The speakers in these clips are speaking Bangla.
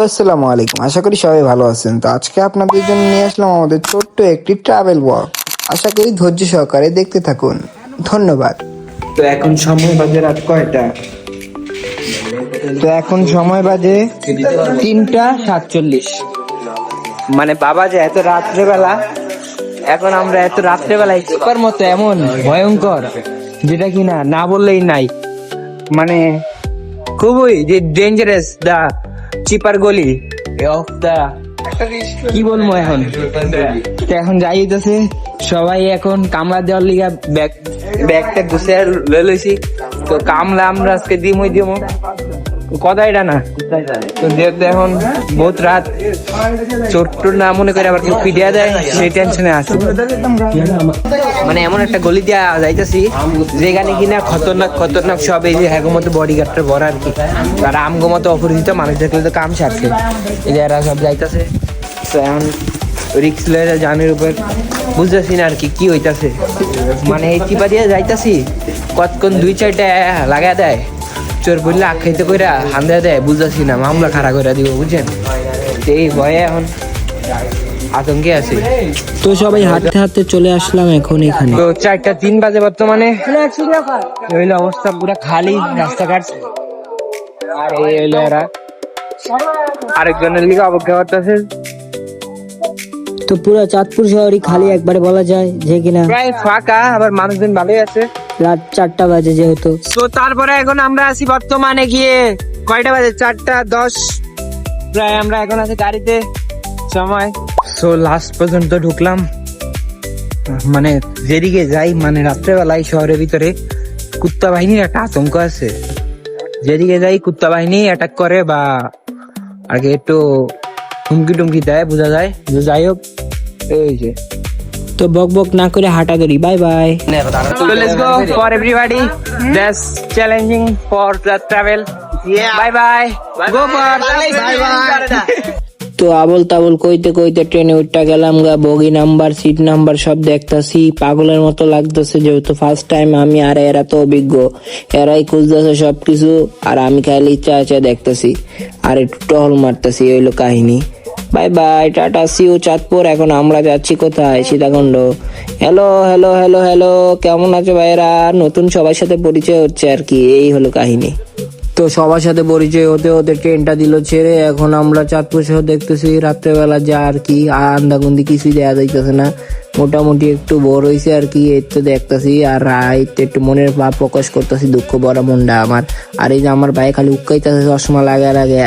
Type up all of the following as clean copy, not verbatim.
তো আসসালামু আলাইকুম, আশা করি সবাই ভালো আছেন। তো আজকে আপনাদের জন্য নিয়ে আসলাম আমাদের ছোট্ট একটি ট্রাভেল ব্লগ। আশা করি ধৈর্য সহকারে দেখতে থাকুন। ধন্যবাদ। তো এখন সময় বাজে রাত কয়টা? তো এখন সময় বাজে 3:47। মানে বাবা যে এত রাত্রেবেলা, এখন আমরা এত রাত্রেবেলায় চিপার মতো এমন ভয়ঙ্কর যেটা কিনা না বললেই নাই। মানে খুবই যে ডেঞ্জারাস দা চিপার গলি অফ দা, কি বলবো এখন। তো এখন যাইতেছে সবাই, এখন কামলা দেওয়ার লিগা ব্যাগটা গুছে লইছি। তো কামলা আমরা আজকে দিমই কথা এটা না। তো যেহেতু এখন বহুত রাত, ছোট্ট না মনে করে আবার কেউ পিটিয়া দেয়, সেই টেনশনে আছে। মানে এমন একটা গলি দিয়া যাইতেছি যেখানে কিনা খতরনাক খতরনাক সব এই যে হ্যাগো মতো বডিগার্ডটা ভরা আর কি। আর আমগো মতো অপরিচিত মানুষ দেখলে তো কাম সারছে, এই যে এরা সব যাইতেছে। তো এখন রিক্স লয়ে জানের উপর বুঝতেছি না আর কি কি হইতাছে। মানে এই চিপা দিয়ে যাইতাছি, কতক্ষণ 2-4টা লাগা দেয়, চোর বললে আখ্যায়িত করে হান্দা দেয়, বুঝতেছি না, মামলা খাড়া করে দিব, বুঝছেন। এই ভয়ে এখন আতঙ্কে আছে। তো সবাই হাঁটতে হাঁটতে চলে আসলাম এখন এখানে। তো 4:03 বাজে বর্তমানে। হইলো অবস্থা পুরা খালি রাস্তাঘাট। আর এই হইলো এরা আরেকজনের লিগে অপেক্ষা করতেছে। তো পুরো চাঁদপুর শহরই খালি একবারে বলা যায়, যে কিনা প্রায় ফাঁকা, আবার মানুষজন ভালোই আছে। রাত 4টা বাজে যেহেতু। তো তারপরে এখন আমরা আছি বর্তমানে গিয়ে কয়টা বাজে? 4:10 প্রায়। আমরা এখন আছি গাড়িতে সময়। তো লাস্ট পর্যন্ত ঢুকলাম। মানে যেদিকে যাই, মানে রাত্রেবেলায় শহরের ভিতরে কুত্তা বাহিনীর একটা আতঙ্ক আছে। যেদিকে যাই কুত্তা বাহিনী অ্যাটাক করে বা আগে একটু হুমকি টুমকি দেয়, বোঝা যায়। যাই হোক, এই যে তো বক বক না করে হাঁটা ধরি। Bye bye. So let's go for everybody. That's challenging for the travel. Bye bye. Go for bye bye. তো আবল তাবল কইতে কইতে ট্রেনে উঠটা গেলাম গা। বগি নাম্বার, সিট নাম্বার সব দেখতাছি, পাগলের মতো লাগতেছে যেহেতু ফার্স্ট টাইম আমি। আর এরা তো অভিজ্ঞ, এরাই খুঁজতেছে সবকিছু, আর আমি খাইলে ইচ্ছা আছে দেখতেছি আর একটু টহল মারতেছি। এই হলো কাহিনী। Bye bye, tata, see you Chandpur. এখন আমরা যাচ্ছি কোথায়? Sitakunda. Hello hello hello hello, কেমন আছো ভাইরা? নতুন সবার সাথে পরিচয় হচ্ছে আর কি, এই হলো কাহিনী। তো সবার সাথে পরিচয় হতে হতে ট্রেনটা দিল ছেড়ে। এখন আমরা চাঁদপুর শহর দেখতেছি রাত্রেবেলা, যা আর কি আন্দাগুন্দি কিছুই দেওয়া যাইতেছে না। মোটামুটি একটু বড় হয়েছে আর কি, এই তো দেখতেছি। আর রাইতে একটু মনের ভাব প্রকাশ করতেছি, দুঃখ বড় মনটা আমার। আর এই যে আমার ভাই খালি উক্কাইতেছে চশমা লাগা লাগে,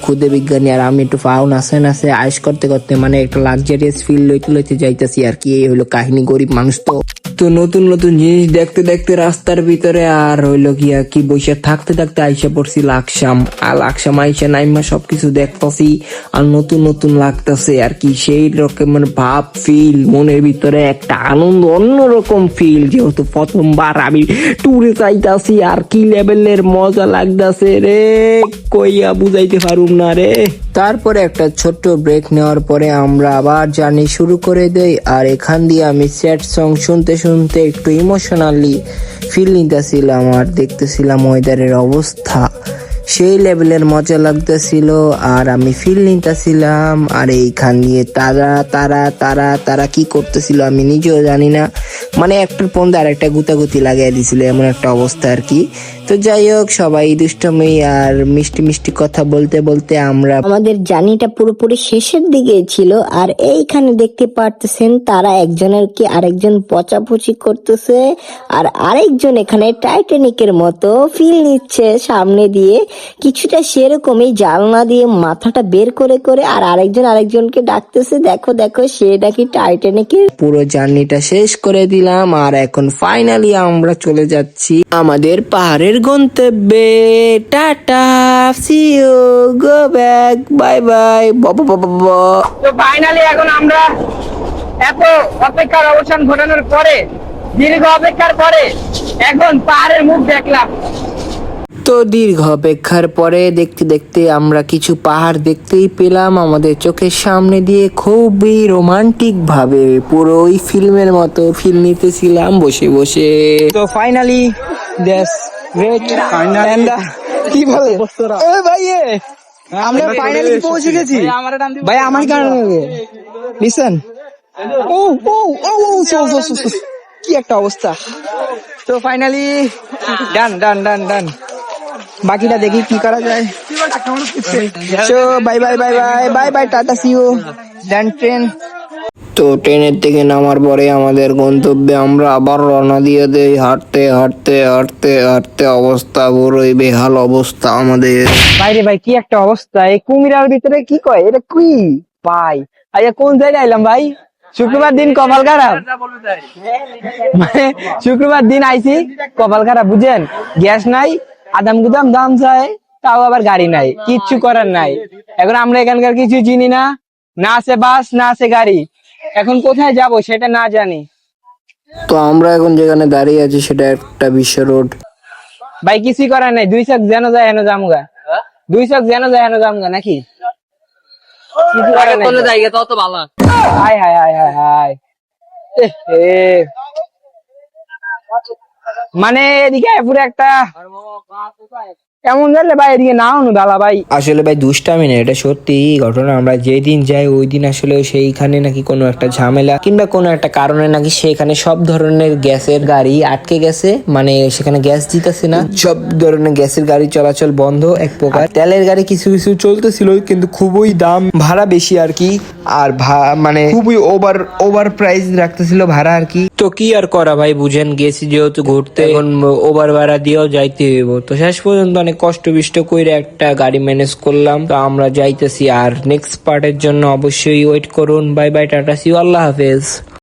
খুদে বিজ্ঞানী। আর আমি একটু ফাউ নাচে নাচে আইস করতে করতে মানে একটা লাক্সারিয়াস ফিল লইতে লইতে যাইতেছি আর কি। এই হলো কাহিনী, গরিব মানুষ তো। তো নতুন নতুন জিনিস দেখতে দেখতে রাস্তার ভিতরে আর হইলো কি বসে থাকতে থাকতে আইসা পড়ছি লাকসাম। আর লাকসাম আইসা নাইমা সবকিছু দেখতেছি আর নতুন নতুন লাগতেছে আর কি। সেই রকমের ভাব, ফিল মনের ভিতরে একটা আনন্দ, অন্যরকম ফিল, যেহেতু প্রথমবার আমি ট্যুরে যাইতাছি। আর কি লেভেলের মজা লাগতেছে রে, কইয়া বুঝাইতে পারুম না রে। তারপরে একটা ছোট্ট ব্রেক নেওয়ার পরে আমরা আবার জার্নি শুরু করে দেই। আর এখান দিয়ে আমি স্যাড সং শুনতে শুনতে একটু ইমোশনালি ফিল নিতেছিলাম আর দেখতেছিলাম ওয়েদারের অবস্থা। সেই লেভেলের মজা লাগতেছিল আর আমি ফিল নিতেছিলাম। আর এইখান দিয়ে তারা তারা তারা তারা কি করতেছিল আমি নিজেও জানি না। মানে একটার পর্যন্ত আর একটা গুতাগুতি লাগাই দিছিল, এমন একটা অবস্থা আর কি। তো যাই হোক, সবাই দুষ্টমি আর মিষ্টি মিষ্টি কথা বলতে বলতে আমরা আমাদের জার্নিটা পুরোপুরি শেষের দিকে ছিল। আর এইখানে দেখতে পারতেছেন তারা একজনের কি আরেকজন পচাপচি করতেছে, আর আরেকজন এখানে টাইটানিকের মতো ফিল নিচ্ছে সামনে দিয়ে, কিছুটা সেরকমই জানলা দিয়ে মাথাটা বের করে করে। আর আরেকজন আরেকজনকে ডাকতেছে, দেখো দেখো সে নাকি টাইটানিকের। পুরো জার্নিটা শেষ করে দিলাম আর এখন ফাইনালি আমরা চলে যাচ্ছি আমাদের পাহাড়ের গন্তব্যে। Tata, see you, go back, bye bye, বাবা। তো ফাইনালি এখন আমরা এত অপেক্ষার অবসান ঘটানোর পরে, দীর্ঘ অপেক্ষার পরে এখন পাহাড়ের মুখ দেখলাম। তো দীর্ঘ অপেক্ষার পরে দেখতে দেখতে আমরা কিছু পাহাড় দেখতেই পেলাম আমাদের চোখের সামনে দিয়ে। খুবই রোমান্টিক ভাবে পুরো ওই ফিল্মের মতো ফিল নিতেছিলাম বসে বসে। তো ফাইনালি দেশ গ্রেট, কি বলে ভাই, আমরা ফাইনালি পৌঁছে গেছি ভাই। আমার কারণে লিসেন, ও ও ও ও কি একটা অবস্থা। তো ফাইনালি ডান ডান ডান ডান, বাকিটা দেখি কি করা যায়। So bye bye bye bye bye bye, tata, see you. Done train. তো ট্রেনের থেকে নামার পরে আমাদের গন্তব্যে আমরা আবার রওনা দিয়ে দেই। হাঁটতে হাঁটতে হাঁটতে হাঁটতে অবস্থা পুরোই বেহাল অবস্থা আমাদের। বাইরে ভাই কি একটা অবস্থা, এই কুমিরার ভিতরে কি কয় এটা কি ভাই? আচ্ছা কোন জায়গায় এলাম ভাই? শুক্রবার দিন কপাল খারাপ, মানে শুক্রবার দিন আইছি কপাল খারাপ, বুঝেন? গ্যাস নাই, আদাম গুদাম দাম চায়, তাও আবার গাড়ি নাই, কিচ্ছু করার নাই। এখন আমরা এখানকার কিছু চিনি না, না আছে বাস না আছে গাড়ি, এখন কোথায় যাব সেটা না জানি। তো আমরা এখন যেখানে দাঁড়িয়ে আছি সেটা একটা বিশ্ব রোড। ভাই কিছুই করার নাই, দুই চক যেন যায় হেন জামগা, দুই চক যেন যায় হেন জামগা, নাকি কিছু করার নাই। হায় হায় হায় হায় হায়, মানে এদিকে পুরো একটা এমন জানলে ভাই এদিকে না হনু দাদা ভাই। আসলে ভাই দুষ্টামি না, এটা সত্যি ঘটনা। আমরা যেই দিন যাই ওই দিন আসলে সেইখানে নাকি কোনো একটা ঝামেলা কিংবা কোনো একটা কারণে নাকি সেখানে সব ধরনের গ্যাসের গাড়ি আটকে গেছে, মানে সেখানে গ্যাস দিতেছে না, সব ধরনের গ্যাসের গাড়ি চলাচল বন্ধ এক প্রকার। তেলের গাড়ি কিছু কিছু চলতেছিল কিন্তু খুবই দাম ভাড়া বেশি আর কি, আর মানে খুবই ওভার প্রাইস রাখতেছিল ভাড়া আর কি। তো কি আর করা ভাই, বুঝেন গেছি যেহেতু ঘুরতে, এখন ওভার ভাড়া দিয়েও যাইতে হইব। তো শেষ পর্যন্ত অনেক কষ্ট বিষ্ট করে একটা গাড়ি ম্যানেজ করলাম। তো আমরা যাইতেছি, আর নেক্সট পার্টের জন্য অবশ্যই ওয়েট করুন। Bye bye, tata, see you, আল্লাহ হাফেজ।